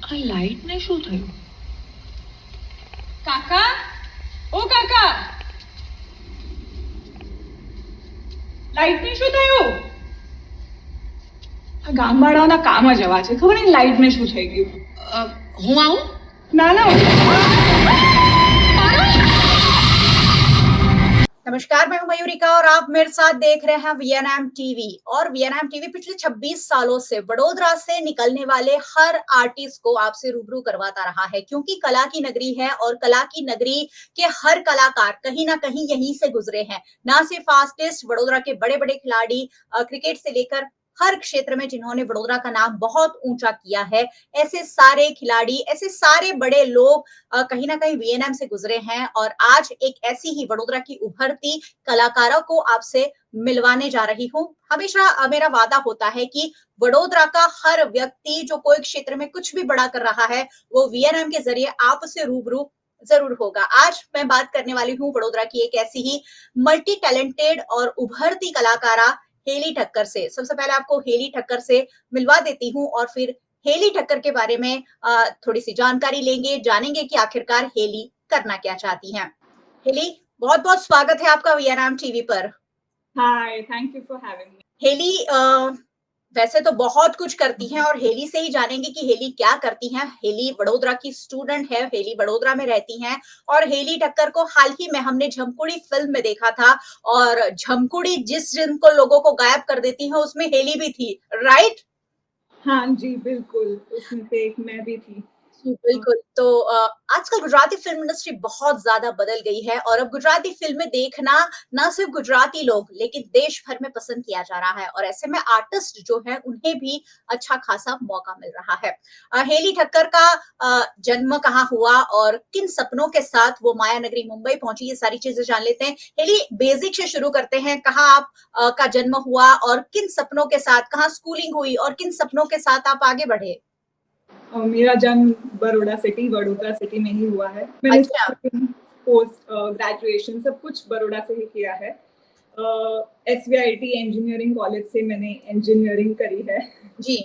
આ લાઈટ ને શું થયું? કાકા, ઓ કાકા, લાઈટ ને શું થયું? આ ગામવાળાઓના કામ જ એવા છે, ખબર નહીં લાઈટ ને શું થઈ ગયું. હું આવું? ના ના. नमस्कार, मैं हूं मयूरिका और आप मेरे साथ देख रहे हैं वीएनएम टीवी। और वीएनएम टीवी पिछले 26 सालों से वडोदरा से निकलने वाले हर आर्टिस्ट को आपसे रूबरू करवाता रहा है, क्योंकि कला की नगरी है और कला की नगरी के हर कलाकार कहीं ना कहीं यहीं से गुजरे हैं। ना सिर्फ आर्टिस्ट, वडोदरा के बड़े बड़े खिलाड़ी, क्रिकेट से लेकर हर क्षेत्र में जिन्होंने वडोदरा का नाम बहुत ऊंचा किया है, ऐसे सारे खिलाड़ी, ऐसे सारे बड़े लोग कहीं ना कहीं वीएनएम से गुजरे हैं। और आज एक ऐसी ही वडोदरा की उभरती कलाकारों को आपसे मिलवाने जा रही हूँ। हमेशा मेरा वादा होता है कि वडोदरा का हर व्यक्ति जो कोई क्षेत्र में कुछ भी बड़ा कर रहा है, वो वीएनएम के जरिए आपसे रूबरू जरूर होगा। आज मैं बात करने वाली हूँ वडोदरा की एक ऐसी ही मल्टी टैलेंटेड और उभरती कलाकारा हेली ठक्कर से। सबसे पहले आपको हेली ठक्कर से मिलवा देती हूँ और फिर हेली ठक्कर के बारे में थोड़ी सी जानकारी लेंगे, जानेंगे कि आखिरकार हेली करना क्या चाहती हैं। हेली, बहुत बहुत स्वागत है आपका वीएनएम टीवी पर। Hi, thank you for having me. हेली वैसे तो बहुत कुछ करती हैं और हेली से ही जानेंगे कि हेली क्या करती हैं। हेली वडोदरा की स्टूडेंट है, हेली वडोदरा में रहती हैं और हेली ठक्कर को हाल ही में हमने झमकुड़ी फिल्म में देखा था। और झमकुड़ी जिस जिनको लोगों को गायब कर देती है, उसमें हेली भी थी, राइट? हाँ जी, बिल्कुल, उसमें से एक मैं भी थी। जी, बिल्कुल। तो आजकल गुजराती फिल्म इंडस्ट्री बहुत ज़्यादा बदल गई है और अब गुजराती फ़िल्में देखना ना सिर्फ़ गुजराती लोग, लेकिन देश भर में पसंद किया जा रहा है और ऐसे में आर्टिस्ट जो हैं, उन्हें भी अच्छा खासा मौका मिल रहा है। हेली ठक्कर का जन्म कहाँ हुआ और किन सपनों के साथ वो माया नगरी मुंबई पहुँची, ये सारी चीज़ें जान लेते हैं। हेली, बेसिक से शुरू करते हैं। कहाँ आप का जन्म हुआ और किन सपनों के साथ, कहाँ स्कूलिंग हुई और किन सपनों के साथ आप आगे बढ़े? मेरा जन्म वडोदरा सिटी में ही हुआ है। मैंने अच्छा। पोस्ट ग्रेजुएशन सब कुछ बड़ौदा से ही किया है। एसवीआईटी इंजीनियरिंग कॉलेज से मैंने इंजीनियरिंग करी है। जी।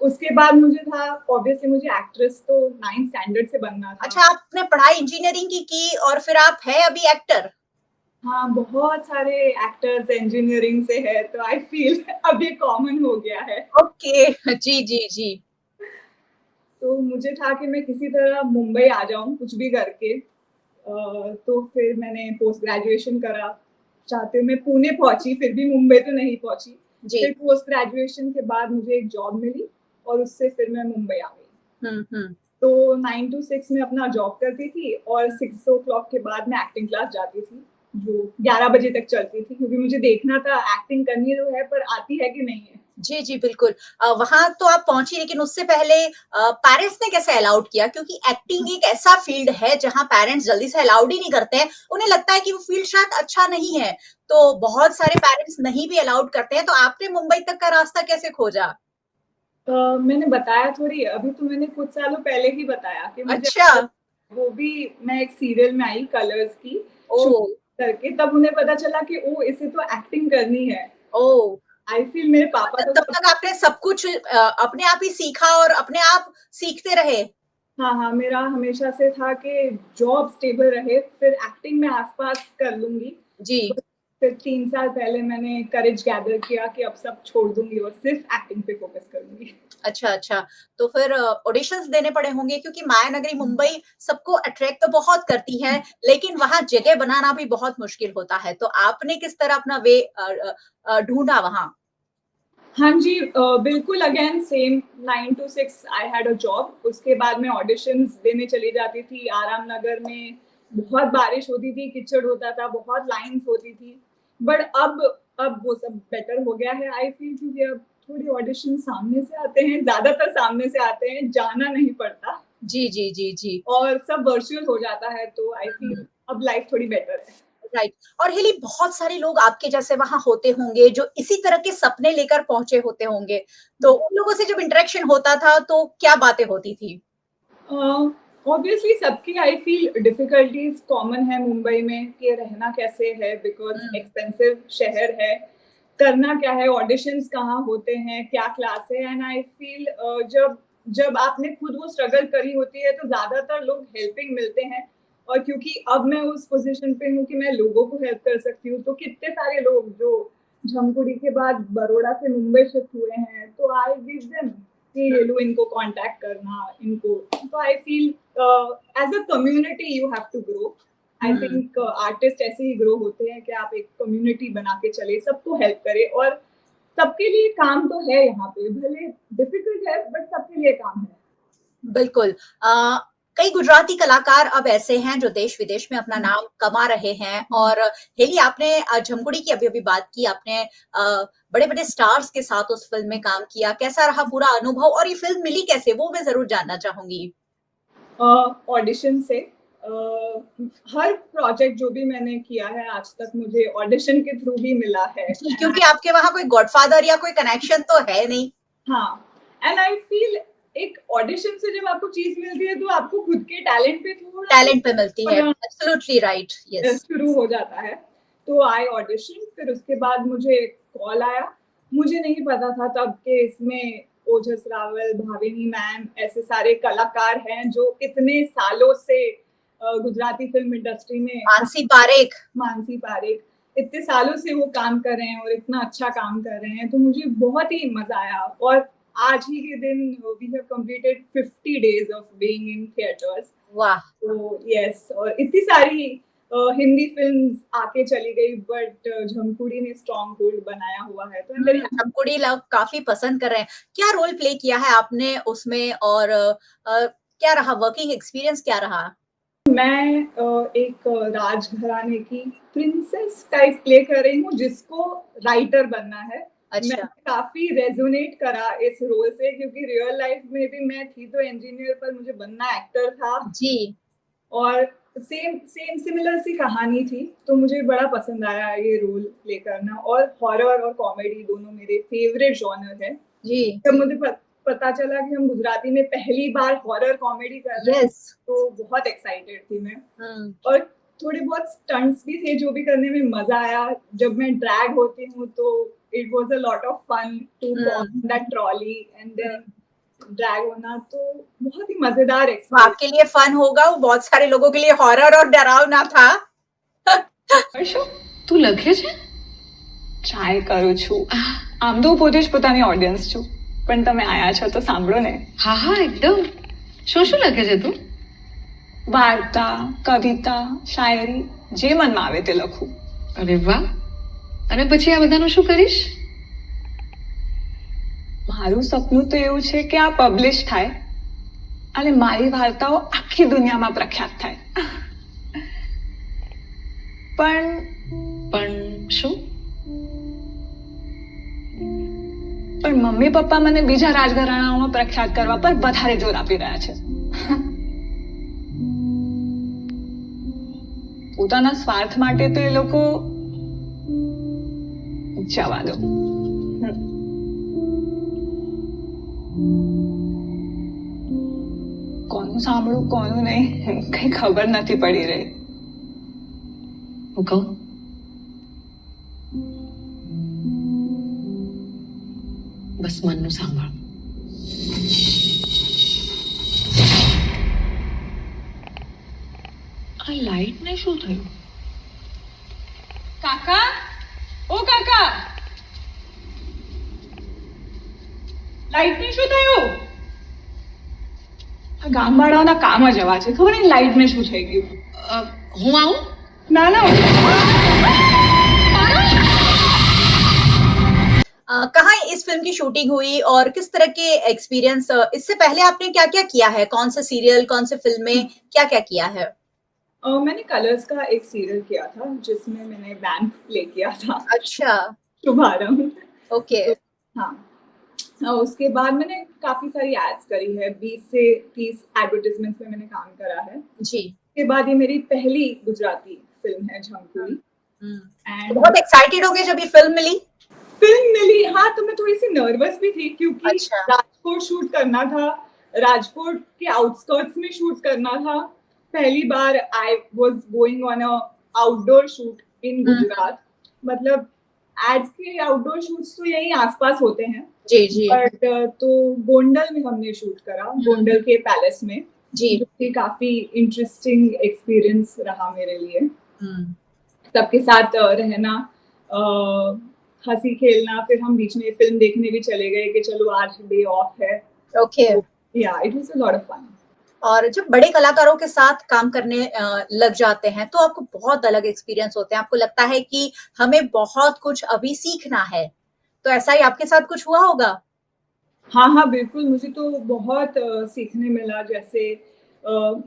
उसके बाद मुझे था, ऑब्वियसली मुझे एक्ट्रेस तो 9th स्टैंडर्ड से बनना था। अच्छा, आपने पढ़ाई इंजीनियरिंग की और फिर आप है अभी एक्टर? हाँ, बहुत सारे एक्टर्स इंजीनियरिंग से है, तो आई फील अब ये कॉमन हो गया है। ओके। जी, जी, जी। तो मुझे था कि मैं किसी तरह मुंबई आ जाऊँ कुछ भी करके। तो फिर मैंने पोस्ट ग्रेजुएशन करा। चाहते मैं पुणे पहुँची, फिर भी मुंबई तो नहीं पहुँची। जी। फिर पोस्ट ग्रेजुएशन के बाद मुझे एक जॉब मिली और उससे फिर मैं मुंबई आ गई। हुँ। तो 9 to 6 में अपना जॉब करती थी और 6 o'clock के बाद मैं एक्टिंग क्लास जाती थी, जो 11 बजे तक चलती थी, क्योंकि मुझे देखना था एक्टिंग करनी तो है, पर आती है कि नहीं है। जी, जी, बिल्कुल। वहाँ तो आप पहुँची, लेकिन उससे पहले पेरेंट्स ने कैसे अलाउड किया? क्योंकि एक्टिंग एक ऐसा फ़ील्ड है जहाँ पेरेंट्स जल्दी से अलाउड ही नहीं करते हैं। उन्हें लगता है कि वो फ़ील्ड शायद अच्छा नहीं है, तो बहुत सारे पेरेंट्स नहीं भी अलाउड करते हैं, तो आपने मुंबई तक का रास्ता कैसे खोजा? मैंने बताया थोड़ी, अभी तो मैंने कुछ सालों पहले ही बताया कि मुझे अच्छा। वो भी मैं एक सीरियल में आई कलर्स की शूट ओह! करके, तब उन्हें पता चला कि ओह! इसे तो एक्टिंग करनी है। ओह! आई फील मेरे तो पापा मतलब तो तब तक आपने सब कुछ अपने आप ही सीखा और अपने आप सीखते रहे? हाँ, हाँ, मेरा हमेशा से था कि जॉब स्टेबल रहे, फिर एक्टिंग मैं आस-पास कर लूँगी। जी। फिर 3 साल पहले मैंने करेज गैदर किया कि अब सब छोड़ दूँगी और सिर्फ़ एक्टिंग पे फ़ोकस करूँगी। अच्छा, अच्छा। तो फिर ऑडिशंस देने पड़े होंगे, क्योंकि मायानगरी मुंबई सबको अट्रैक्ट तो बहुत करती है, लेकिन वहाँ जगह बनाना भी बहुत मुश्किल होता है। तो आपने किस तरह अपना वे ढूँढा वहाँ? हाँ जी, बिल्कुल again same 9 to 6 I had a job. उसके बाद मैं ऑडिशंस देने चली जाती थी। आराम नगर में बहुत बारिश होती थी, कीचड़ होता था, बहुत लाइन्स होती थी। बट अब वो सब बेटर हो गया है आई फील, क्योंकि अब थोड़ी ऑडिशन सामने से आते हैं, ज़्यादातर सामने से आते हैं, जाना नहीं पड़ता जी, जी, जी, जी। और सब वर्चुअल हो जाता है, तो आई फील हुँ। अब लाइफ थोड़ी बेटर है। राइट। और हेली, बहुत सारे लोग आपके जैसे वहाँ होते होंगे जो इसी तरह के सपने लेकर पहुँचे होते होंगे। तो उन लोगों से जब इंटरेक्शन होता था तो क्या बातें होती थी? ऑब्वियसली सबकी आई फील डिफिकल्टीज कॉमन है मुंबई में कि रहना कैसे है, बिकॉज हुँ। एक्सपेंसिव शहर है। करना क्या है, ऑडिशंस कहाँ होते हैं, क्या क्लास है, एंड आई फील जब जब आपने खुद वो स्ट्रगल करी होती है तो ज्यादातर लोग हेल्पिंग मिलते हैं, और क्योंकि अब मैं उस पोजीशन पे हूँ कि मैं लोगों को हेल्प कर सकती हूँ, तो कितने सारे लोग जो झमकुड़ी के बाद बड़ौदा से मुंबई शिफ्ट हुए हैं, तो आई गिव देम कि रेलू इनको कांटेक्ट करना, इनको, तो I feel as a community you have to grow. I think artist ऐसे ही ग्रो होते हैं कि आप एक कम्युनिटी बना के चले, सबको हेल्प करें, और सबके लिए काम तो है यहाँ पे, भले डिफिकल्ट है बट सबके लिए काम है। बिल्कुल। कई गुजराती कलाकार अब ऐसे हैं जो देश विदेश में अपना नाम कमा रहे हैं, और हेली आपने झमकुड़ी की अभी अभी बात की, आपने बड़े बड़े स्टार्स के साथ उस फिल्म में काम किया, कैसा रहा पूरा अनुभव, और ये फिल्म मिली कैसे, वो मैं जरूर जानना चाहूंगी। ऑडिशन से, हर प्रोजेक्ट जो भी मैंने किया है आज तक मुझे ऑडिशन के थ्रू ही मिला है, क्योंकि आपके वहां कोई गॉडफादर या कोई कनेक्शन तो है नहीं। हाँ, एंड आई फील एक ऑडिशन से जब आपको चीज मिलती है तो आपको खुद के टैलेंट पे थोड़ा टैलेंट पे मिलती है, एब्सोल्युटली राइट, यस। शुरू हो जाता है। तो आई ऑडिशन, फिर उसके बाद मुझे कॉल आया, मुझे नहीं पता था तब के इसमें ओजस रावल, भाविनी मैम, ऐसे सारे कलाकार हैं जो इतने सालों से गुजराती फिल्म इंडस्ट्री में, मानसी पारेख इतने सालों से वो काम कर रहे हैं और इतना अच्छा काम कर रहे हैं, तो मुझे बहुत ही मजा आया। और आज ही के दिन we have completed 50 days of being in theatres. वाह। तो यस, और इतनी सारी हिंदी फिल्म्स आके चली गई, बट झमकुड़ी ने स्ट्रॉन्ग होल्ड बनाया हुआ है, तो मेरी झमकुड़ी लोग काफी पसंद कर रहे हैं। क्या रोल प्ले किया है आपने उसमें, और क्या रहा वर्किंग एक्सपीरियंस, क्या रहा? मैं एक राजघराने की प्रिंसेस टाइप प्ले कर रही हूँ जिसको राइटर बनना है। अच्छा। मैं काफी रेजोनेट करा इस रोल से, क्योंकि रियल लाइफ में भी मैं थी तो इंजीनियर, पर मुझे बनना एक्टर था जी। और सेम सिमिलर सी कहानी थी, तो मुझे बड़ा पसंद आया ये रोल प्ले करना। और हॉरर और कॉमेडी दोनों मेरे फेवरेट जॉनर है जी। जब मुझे पता चला कि हम गुजराती में पहली बार हॉरर कॉमेडी कर रहे हैं, तो बहुत एक्साइटेड थी मैं। और थोड़े बहुत स्टंट्स भी थे जो भी करने में मजा आया। जब मैं ड्रैग होती हूँ तो it was a lot of fun to walk that trolley and then drag होना, तो बहुत ही मजेदार एक्सपीरियंस। आपके लिए फन होगा, वो बहुत सारे लोगों के लिए हॉरर और डरावना था। તું લખે છે? ટ્રાય કરું છું। આમ તો પોતે જ પોતાની ઓડિયન્સ છું, પણ તમે આયા છો તો સાંભળો ને। હા હા એકદમ। શું લખે છે તું? વાર્તા, કવિતા, શાયરી, જે મનમાં આવે તે લખું। અરે વાહ! અને પછી આ બધાનું શું કરીશ? મારું સપનું તો એવું છે કે આ પબ્લિશ થાય અને મારી વાર્તાઓ આખી દુનિયામાં પ્રખ્યાત થાય। પણ શું? પણ મમ્મી પપ્પા મને બીજા રાજઘરાણાઓમાં પ્રખ્યાત કરવા પર વધારે જોર આપી રહ્યા છે। પોતાના સ્વાર્થ માટે તો એ લોકો જવા દો। કોનું સાંભળું કોનું નહીં કઈ ખબર નથી પડી રહી। હું કહું? બસ મનનું સાંભળ। આ લાઈટને શું થયું? કાકા, ઓ કાકા, લાઈટને શું થયું? આ ગામવાળાઓના કામ જ આવા છે, ખબર નહીં લાઈટને શું થઈ ગયું। હું આવું? ના ના, कहाँ इस फिल्म की शूटिंग हुई और किस तरह के एक्सपीरियंस, इससे पहले आपने क्या क्या किया है, कौन से सीरियल, कौन से फिल्में, क्या क्या किया है? मैंने कलर्स का एक सीरियल किया था जिसमें मैंने बैंक प्ले किया था। अच्छा। शुभारंभ। ओके। हाँ, उसके बाद मैंने काफी सारी एड्स करी है, 20 से 30 एडवर्टाइजमेंट्स में मैंने काम करा है जी। उसके बाद ये मेरी पहली गुजराती फिल्म है झमकुड़ी। एंड बहुत एक्साइटेड हो गए जब ये फिल्म मिली? हाँ, तो मैं थोड़ी सी नर्वस भी थी क्योंकि अच्छा। राजकोट शूट करना था, राजकोट के आउटस्कर्ट्स में शूट करना था। पहली बार I was going on a outdoor shoot in Gujarat. मतलब एड्स के आउटडोर शूट्स तो यही आसपास होते हैं, जी जी बट तो गोंडल में हमने शूट करा, गोंडल के पैलेस में, जी। जो कि काफी इंटरेस्टिंग एक्सपीरियंस रहा मेरे लिए। हम्म। सबके साथ रहना, हंसी खेलना, फिर हम बीच में फिल्म देखने भी चले गए कि चलो आज डे ऑफ है। ओके। या it was a lot of fun. और जब बड़े कलाकारों के साथ काम करने लग जाते हैं तो आपको बहुत अलग एक्सपीरियंस होते हैं, आपको लगता है कि हमें बहुत कुछ अभी सीखना है, तो ऐसा ही आपके साथ कुछ हुआ होगा? हाँ, हाँ, बिल्कुल, मुझे तो बहुत सीखने मिला। जैसे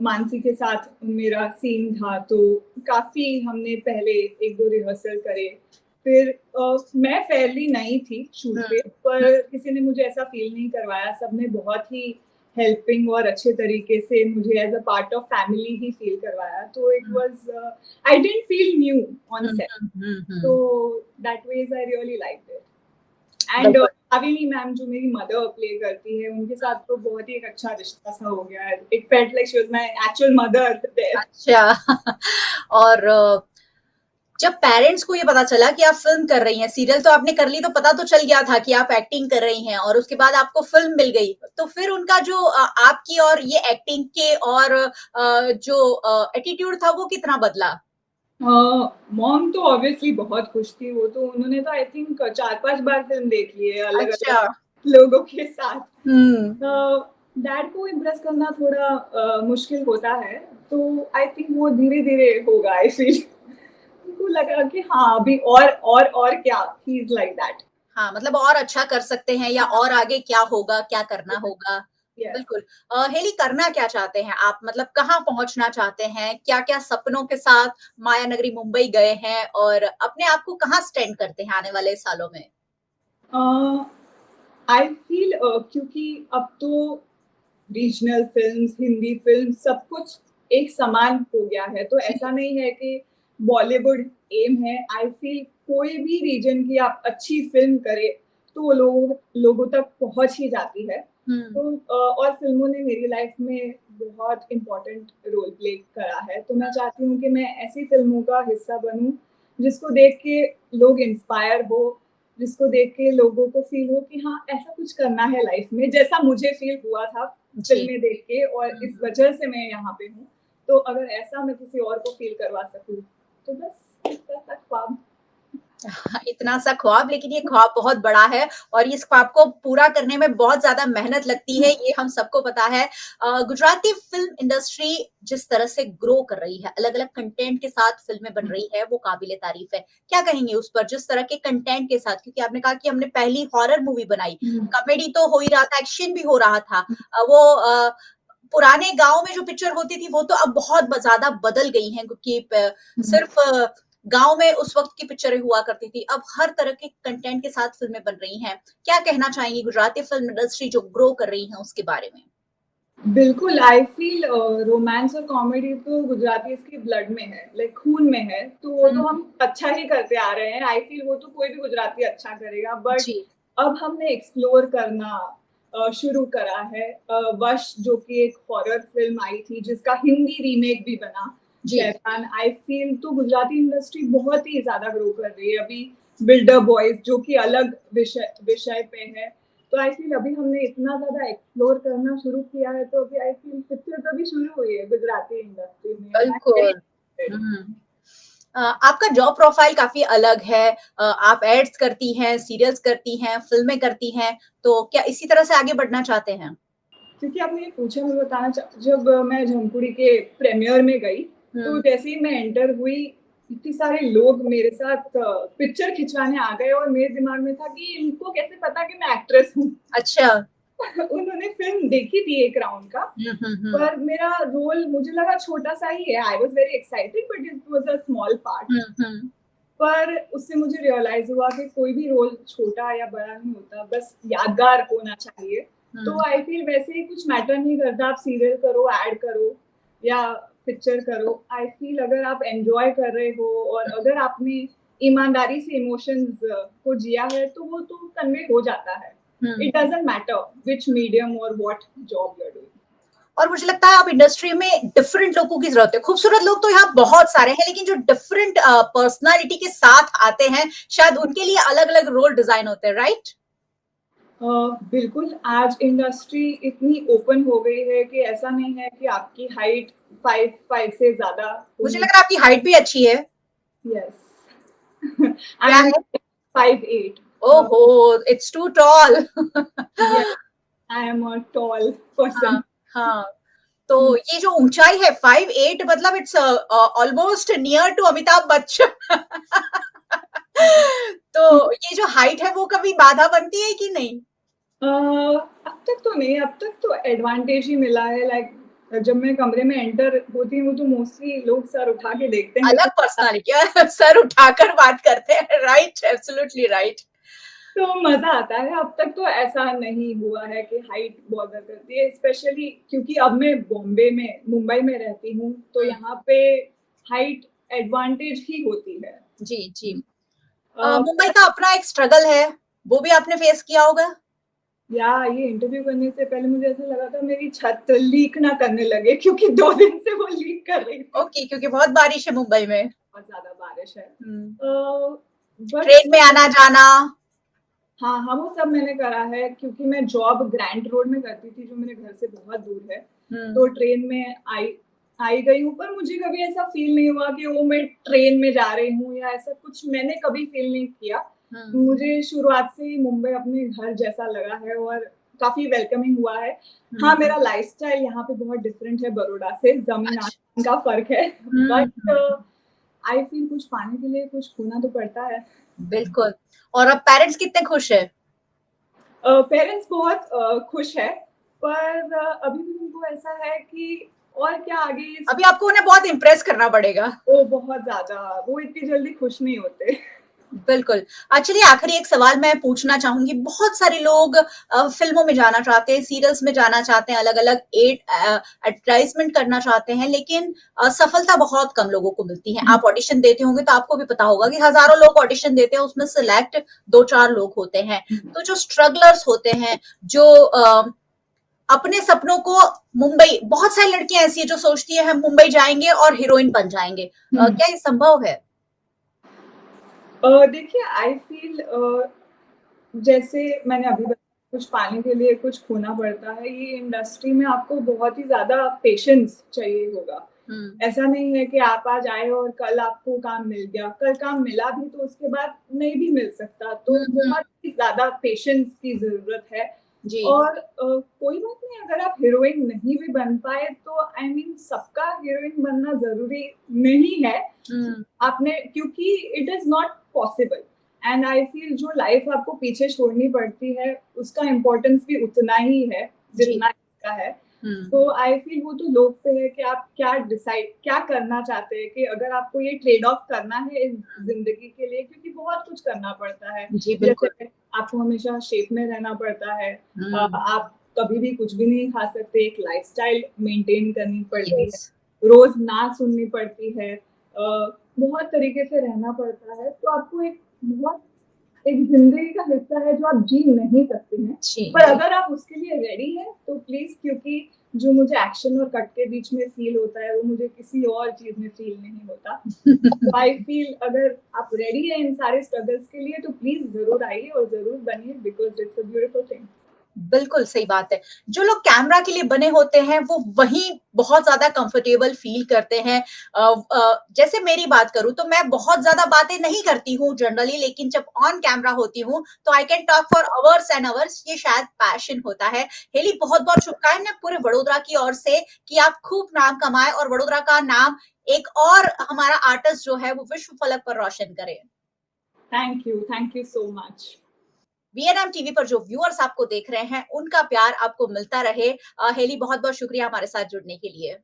मानसी के साथ मेरा सीन था, तो काफ़ी हमने पहले 1-2 रिहर्सल करे। फिर मैं फेयरली नई थी शूट पे, पर किसी ने मुझे ऐसा फ़ील नहीं करवाया। सबने बहुत ही हेल्पिंग और अच्छे तरीके से मुझे as a part of family ही फ़ील करवाया। तो it was I didn't feel new on set. तो that ways I really liked it. And बिल्कुल। काविनी मैम जो मेरी मदर प्ले करती है, उनके साथ तो बहुत ही एक अच्छा रिश्ता सा हो गया है। It felt like she was my actual mother there. अच्छा। और जब पेरेंट्स को ये पता चला कि आप फिल्म कर रही हैं, सीरियल तो आपने कर ली तो पता तो चल गया था कि आप एक्टिंग कर रही हैं, और उसके बाद आपको फिल्म मिल गई, तो फिर उनका जो आपकी और ये एक्टिंग के और जो एटीट्यूड था वो कितना बदला? मॉम तो ऑब्वियसली बहुत खुश थी। वो तो उन्होंने तो आई थिंक 4-5 बार फिल्म देख ली है अच्छा। अलग-अलग लोगों के साथ। हम्म। डैड को इम्प्रेस करना थोड़ा मुश्किल होता है, तो आई थिंक वो धीरे-धीरे होगा आई फील। उनको लगा कि हाँ, अभी और क्या, ही इज़ लाइक दैट। हाँ, मतलब और अच्छा कर सकते हैं, या और आगे क्या होगा, क्या करना होगा? यस। बिल्कुल। हेली, करना क्या चाहते हैं आप? मतलब कहाँ पहुँचना चाहते हैं? क्या-क्या सपनों के साथ माया नगरी मुंबई गए हैं, और अपने आप को कहाँ स्टैंड करते हैं आने वाले सालों में? आई फील क्योंकि अब तो रीजनल फ़िल्म्स, हिंदी फ़िल्म सब कुछ एक समान हो गया है, तो जी। ऐसा नहीं है कि बॉलीवुड एम है। आई फ़ील कोई भी रीजन की आप अच्छी फ़िल्म करें, तो वो लोगों लोगों तक पहुँच ही जाती है। हुँ। तो और फ़िल्मों ने मेरी लाइफ़ में बहुत इम्पोर्टेंट रोल प्ले करा है, तो मैं चाहती हूँ कि मैं ऐसी फ़िल्मों का हिस्सा बनूँ, जिसको देख के लोग इंस्पायर हो, जिसको देख के लोगों को फ़ील हो कि हाँ, ऐसा कुछ करना है लाइफ़ में, जैसा मुझे फ़ील हुआ था जी। फ़िल्में देख के, और इस वजह से मैं यहाँ पे हूँ। तो अगर ऐसा मैं किसी और को फ़ील करवा सकूँ, तो बस इतना सा ख्वाब। इतना सा ख्वाब, लेकिन ये ख्वाब बहुत बड़ा है, और इस ख्वाब को पूरा करने में बहुत ज़्यादा मेहनत लगती है, ये हम सबको पता है। गुजराती फ़िल्म इंडस्ट्री जिस तरह से ग्रो कर रही है, अलग-अलग कंटेंट के साथ फ़िल्में बन रही है, वो काबिल-ए-तारीफ़ है। क्या कहेंगे उस पर, जिस तरह के कंटेंट के साथ? क्योंकि आपने कहा कि हमने पहली हॉरर मूवी बनाई, हुँ, कॉमेडी तो हो ही रहा था, एक्शन भी हो रहा था। वो पुराने गाँव में जो पिक्चर होती थी, वो तो अब बहुत ज़्यादा बदल गई हैं, क्योंकि हुँ। सिर्फ़ गाँव में उस वक़्त की पिक्चरें हुआ करती थी, अब हर तरह के कंटेंट के साथ फ़िल्में बन रही हैं। क्या कहना चाहेंगी गुजराती फ़िल्म इंडस्ट्री जो ग्रो कर रही है उसके बारे में? बिल्कुल, आई फ़ील रोमांस और कॉमेडी तो गुजरातीज़ के ब्लड में है, लाइक खून में है, तो वो तो हुँ, हम अच्छा ही करते आ रहे हैं। आई फ़ील वो तो कोई भी गुजराती अच्छा करेगा, बट जी, अब हमने एक्सप्लोर करना शुरू करा है। वश जो कि एक हॉरर फ़िल्म आई थी, जिसका हिंदी रीमेक भी बना, जी। शैतान। आई फ़ील तो गुजराती इंडस्ट्री बहुत ही ज़्यादा ग्रो कर रही है। अभी बिल्डर बॉयज़ जो कि अलग विषय विषय पे है, तो आई फ़ील अभी हमने इतना ज़्यादा एक्सप्लोर करना शुरू किया है, तो अभी आई फ़ील पिक्चर तो अभी शुरू हुई है गुजराती इंडस्ट्री में, एंड आई एम वेरी बिल्कुल। एक्साइटेड। हुँ। आपका जॉब प्रोफ़ाइल काफ़ी अलग है। आप एड्स करती हैं, सीरियल्स करती हैं, फ़िल्में करती हैं, तो क्या इसी तरह से आगे बढ़ना चाहते हैं? क्योंकि आपने ये पूछा, मैं बताना जब मैं झमपुरी के प्रीमियर में गई, तो हुँ। जैसे ही मैं एंटर हुई, इतने सारे लोग मेरे साथ पिक्चर खिंचवाने आ गए, और मेरे दिमाग में था कि इनको कैसे पता कि मैं एक्ट्रेस हूँ। अच्छा। उन्होंने फ़िल्म देखी थी एक राउंड का, हुँ, हुँ, हुँ। पर मेरा रोल मुझे लगा छोटा-सा ही है। I was very excited, but it was a small part. हुँ, हुँ। पर उससे मुझे रियलाइज़ हुआ कि कोई भी रोल छोटा या बड़ा नहीं होता, बस यादगार होना चाहिए। तो हुँ। आई फ़ील वैसे ही कुछ मैटर नहीं करता, आप सीरियल करो, ऐड करो या पिक्चर करो। आई फ़ील अगर आप एन्जॉय कर रहे हो, और अगर आपने ईमानदारी से इमोशंस को जिया है, तो वो तो कन्वे हो जाता है। हुँ। It doesn't matter which medium और what job you are doing. और मुझे लगता है आप इंडस्ट्री में डिफरेंट लोगों की जरूरत है। खूबसूरत लोग तो यहाँ बहुत सारे हैं, लेकिन जो डिफरेंट पर्सनालिटी के साथ आते हैं, शायद उनके लिए अलग अलग रोल डिजाइन होते हैं, राइट? बिल्कुल, आज इंडस्ट्री इतनी ओपन हो गई है कि ऐसा नहीं है कि आपकी हाइट 5 से ज्यादा मुझे लग रहा है आपकी हाइट भी अच्छी है। यस क्या आई एम है? 5'8". ओहो, it's too tall. Yes, I am a tall person. हाँ, हाँ। तो ये जो ऊंचाई है 5'8", मतलब it's almost near to Amitabh Bachchan. तो ये जो हाइट है वो कभी बाधा बनती है कि नहीं? अब तक तो नहीं, अब तक तो एडवांटेज ही मिला है। लाइक जब मैं कमरे में एंटर होती हूँ तो मोस्टली लोग सर उठा के देखते हैं अलग पर्सनालिटी, सर उठाकर बात करते हैं, राइट, एब्सोल्युटली राइट। तो मजा आता है। अब तक तो ऐसा नहीं हुआ है कि हाइट बॉदर करती है, स्पेशली क्योंकि अब मैं बॉम्बे में, मुंबई में रहती हूँ, तो यहाँ पे हाइट एडवांटेज ही होती है। जी, जी। अ, मुंबई का अपना एक स्ट्रगल है, वो भी आपने फेस किया होगा। या ये इंटरव्यू करने से पहले मुझे ऐसा लगा था मेरी छत लीक ना करने लगे, क्योंकि 2 दिन से वो लीक कर रही थी। ओके, क्योंकि बहुत बारिश है मुंबई में। बहुत ज्यादा बारिश है। हम्म। बट ट्रेन में आना जाना। हाँ हाँ, वो सब मैंने करा है, क्योंकि मैं जॉब ग्रैंड रोड में करती थी, जो मेरे घर से बहुत दूर है। तो ट्रेन में आई आई गई हूँ, पर मुझे कभी ऐसा फील नहीं हुआ कि वो मैं ट्रेन में जा रही हूँ या ऐसा कुछ मैंने कभी फील नहीं किया। मुझे शुरुआत से ही मुंबई अपने घर जैसा लगा है और काफी वेलकमिंग हुआ है। हाँ, मेरा लाइफस्टाइल यहाँ पे बहुत डिफरेंट है बड़ौदा से, जमीन अच्छा। आसमान का फर्क है। But hmm. आई फील कुछ पाने के लिए कुछ खोना तो पड़ता है। बिल्कुल। और अब पेरेंट्स कितने खुश है? पेरेंट्स बहुत खुश है, पर अभी भी उनको ऐसा है कि और क्या आगे इस अभी आपको उन्हें बहुत इम्प्रेस करना पड़ेगा। वो बहुत ज्यादा, वो इतनी जल्दी खुश नहीं होते। बिल्कुल। चलिए, आखिरी एक सवाल मैं पूछना चाहूंगी। बहुत सारे लोग फिल्मों में जाना चाहते हैं, सीरियल्स में जाना चाहते हैं, अलग अलग एड एडवर्टाइजमेंट करना चाहते हैं, लेकिन सफलता बहुत कम लोगों को मिलती है। आप ऑडिशन देते होंगे तो आपको भी पता होगा कि हजारों लोग ऑडिशन देते हैं, उसमें सिलेक्ट 2-4 लोग होते हैं। तो जो स्ट्रगलर्स होते हैं, जो अपने सपनों को, मुंबई, बहुत सारी लड़कियां ऐसी है जो सोचती है हम मुंबई जाएंगे और हीरोइन बन जाएंगे, क्या ये संभव है? देखिए, आई फील जैसे मैंने अभी बताया, कुछ पाने के लिए कुछ खोना पड़ता है। ये इंडस्ट्री में आपको बहुत ही ज्यादा पेशेंस चाहिए होगा। ऐसा नहीं है कि आप आज आए और कल आपको काम मिल गया। कल काम मिला भी तो उसके बाद नहीं भी मिल सकता। तो बहुत ही ज्यादा पेशेंस की जरूरत है। जी। और कोई बात नहीं, अगर आप हीरोइन नहीं भी बन पाए तो आई मीन सबका हीरोइन बनना जरूरी नहीं है। आपने, क्योंकि it is not possible. And I feel जो लाइफ आपको पीछे छोड़नी पड़ती है उसका इम्पोर्टेंस भी उतना ही है जितना इसका है। तो आई फील वो तो लोग पे है कि आप क्या करना चाहते हैं, कि अगर आपको ये ट्रेड ऑफ करना है इस जिंदगी के लिए, क्योंकि बहुत कुछ करना पड़ता है। जी, बिल्कुल। जैसे आपको हमेशा शेप में रहना पड़ता है। आप कभी भी कुछ भी नहीं खा सकते, एक लाइफस्टाइल मेंटेन करनी पड़ती है, रोज ना सुननी पड़ती है, बहुत तरीके से रहना पड़ता है। तो आपको एक जिंदगी का हिस्सा है जो आप जी नहीं सकते हैं। पर अगर आप उसके लिए रेडी हैं तो प्लीज, क्योंकि जो मुझे एक्शन और कट के बीच में फील होता है वो मुझे किसी और चीज में फील नहीं होता। तो आई फील अगर आप रेडी हैं इन सारे स्ट्रगल्स के लिए तो प्लीज जरूर आइए और जरूर बनिए, because it's a beautiful thing. बिल्कुल सही बात है। जो लोग कैमरा के लिए बने होते हैं वो वहीं बहुत ज्यादा कंफर्टेबल फील करते हैं। जैसे मेरी बात करूं तो मैं बहुत ज्यादा बातें नहीं करती हूँ जनरली, लेकिन जब ऑन कैमरा होती हूँ तो I can talk for hours and hours. ये शायद पैशन होता है। हेली, बहुत बहुत शुभकामनाएं पूरे वडोदरा की ओर से कि आप खूब नाम कमाए और वडोदरा का नाम एक और हमारा आर्टिस्ट जो है वो विश्व फलक पर रोशन करे। Thank you so much. VNM TV पर जो व्यूअर्स आपको देख रहे हैं उनका प्यार आपको मिलता रहे। हेली, बहुत बहुत शुक्रिया हमारे साथ जुड़ने के लिए।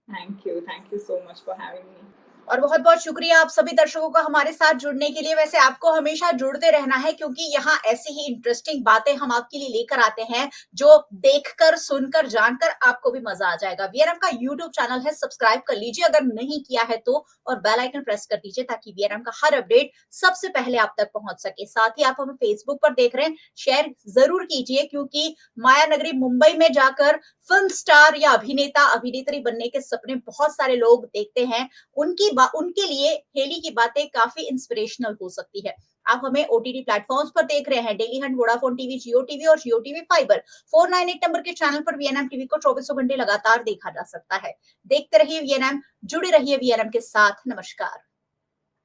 Thank you so much for having मी। और बहुत बहुत शुक्रिया आप सभी दर्शकों का हमारे साथ जुड़ने के लिए। वैसे आपको हमेशा जुड़ते रहना है क्योंकि यहाँ ऐसी ही इंटरेस्टिंग बातें हम आपके लिए लेकर आते हैं जो देखकर, सुनकर, जानकर आपको भी मजा आ जाएगा। वीएनएम का यूट्यूब चैनल है, सब्सक्राइब कर लीजिए अगर नहीं किया है तो, और बेल आइकन प्रेस कर दीजिए ताकि वीएनएम का हर अपडेट सबसे पहले आप तक पहुंच सके। साथ ही आप हमें फेसबुक पर देख रहे हैं, शेयर जरूर कीजिए क्योंकि माया नगरी मुंबई में जाकर फिल्म स्टार या अभिनेता अभिनेत्री बनने के सपने बहुत सारे लोग देखते हैं। उनके लिए हेली की बातें काफी इंस्पिरेशनल हो सकती है। आप हमें ओटीटी प्लेटफॉर्म्स पर देख रहे हैं, डेली हंट, वोडाफोन टीवी, जियो टीवी और जियो टीवी फाइबर। 498 नंबर के चैनल पर वीएनएम टीवी को 24 घंटे लगातार देखा जा सकता है। देखते रहिए वीएनएम, जुड़े रहिए वीएनएम के साथ। नमस्कार।